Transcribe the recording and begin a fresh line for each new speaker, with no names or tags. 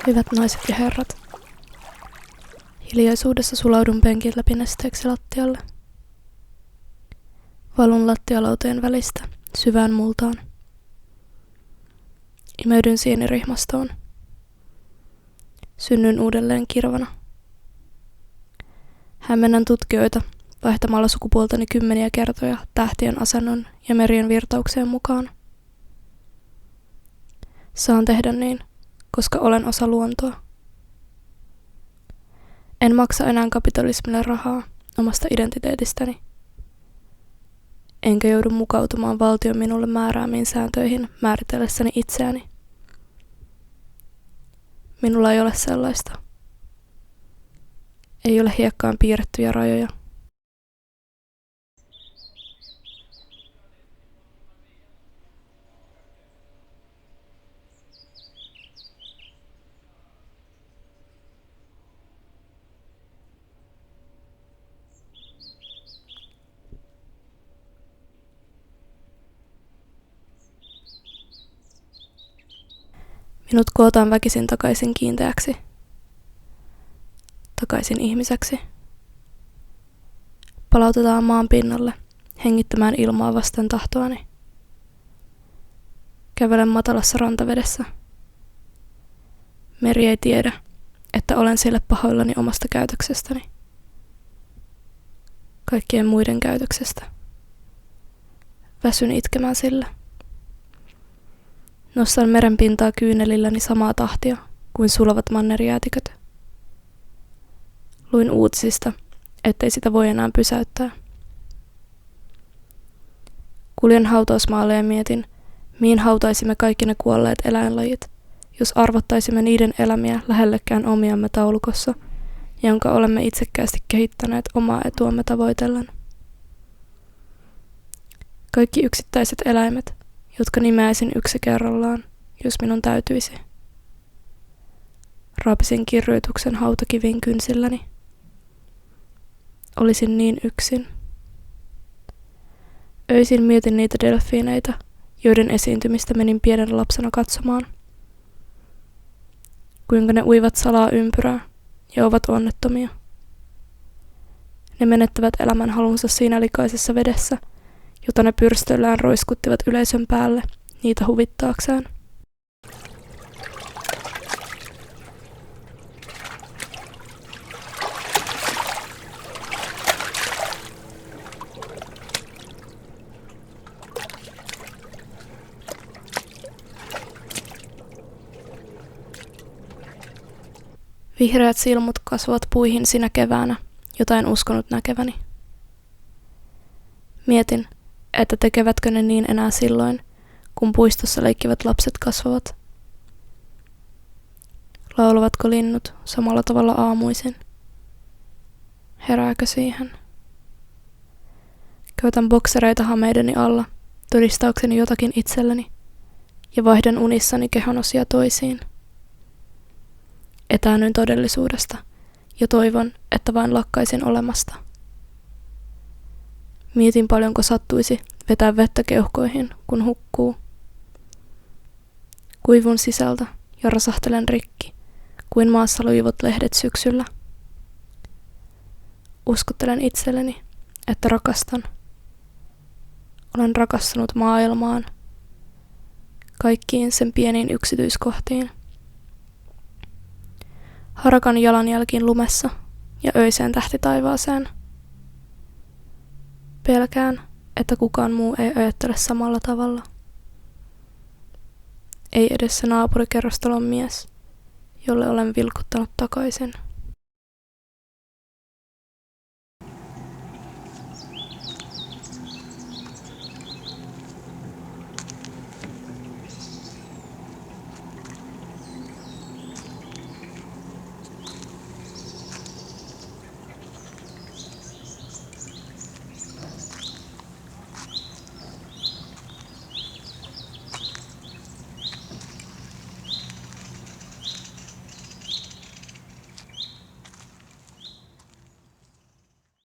Hyvät naiset ja herrat. Hiljaisuudessa sulaudun penkin läpi nesteeksi lattialle. Valun lattialautojen välistä, syvään multaan. Imeydyn sienirihmastoon. Synnyn uudelleen kirvana. Hämmennän tutkijoita vaihtamalla sukupuoltani kymmeniä kertoja tähtien asennon ja merien virtaukseen mukaan. Saan tehdä niin, koska olen osa luontoa. En maksa enää kapitalismille rahaa omasta identiteetistäni. Enkä joudu mukautumaan valtion minulle määräämiin sääntöihin määritellessäni itseäni. Minulla ei ole sellaista. Ei ole hiekkaan piirrettyjä rajoja. Minut kootaan väkisin takaisin kiinteäksi. Takaisin ihmiseksi. Palautetaan maan pinnalle, hengittämään ilmaa vasten tahtoani. Kävelen matalassa rantavedessä. Meri ei tiedä, että olen sille pahoillani omasta käytöksestäni. Kaikkien muiden käytöksestä. Väsyn itkemään sille. Nostan meren pintaa kyynelilläni samaa tahtia kuin sulavat mannerjäätiköt. Luin uutisista, ettei sitä voi enää pysäyttää. Kuljen hautausmaalle ja mietin, mihin hautaisimme kaikki ne kuolleet eläinlajit, jos arvottaisimme niiden elämiä lähellekään omiamme taulukossa, jonka olemme itsekkäästi kehittäneet omaa etuamme tavoitellen. Kaikki yksittäiset eläimet, jotka nimeäisin yksi kerrallaan, jos minun täytyisi. Raapisin kirjoituksen hautakivin kynsilläni. Olisin niin yksin. Öisin mietin niitä delfiineitä, joiden esiintymistä menin pienen lapsena katsomaan. Kuinka ne uivat salaa ympyrää ja ovat onnettomia. Ne menettävät elämän halunsa siinä likaisessa vedessä, jota ne pyrstöllään roiskuttivat yleisön päälle niitä huvittaakseen. Vihreät silmut kasvavat puihin sinä keväänä, jota en uskonut näkeväni. Mietin, että tekevätkö ne niin enää silloin, kun puistossa leikkivät lapset kasvavat. Laulavatko linnut samalla tavalla aamuisin? Herääkö siihen? Käytän boksereita hameideni alla, todistaakseni jotakin itselleni, ja vaihdan unissani kehonosia toisiin. Etäännyin todellisuudesta, ja toivon, että vain lakkaisin olemasta. Mietin paljonko sattuisi vetää vettä keuhkoihin, kun hukkuu. Kuivun sisältä ja rasahtelen rikki, kuin maassa luivot lehdet syksyllä. Uskottelen itselleni, että rakastan. Olen rakastanut maailmaan, kaikkiin sen pieniin yksityiskohtiin. Harakan jalanjälkiin lumessa ja öiseen tähtitaivaaseen. Pelkään, että kukaan muu ei ajattele samalla tavalla. Ei edes se naapurikerrostalon mies, jolle olen vilkuttanut takaisin.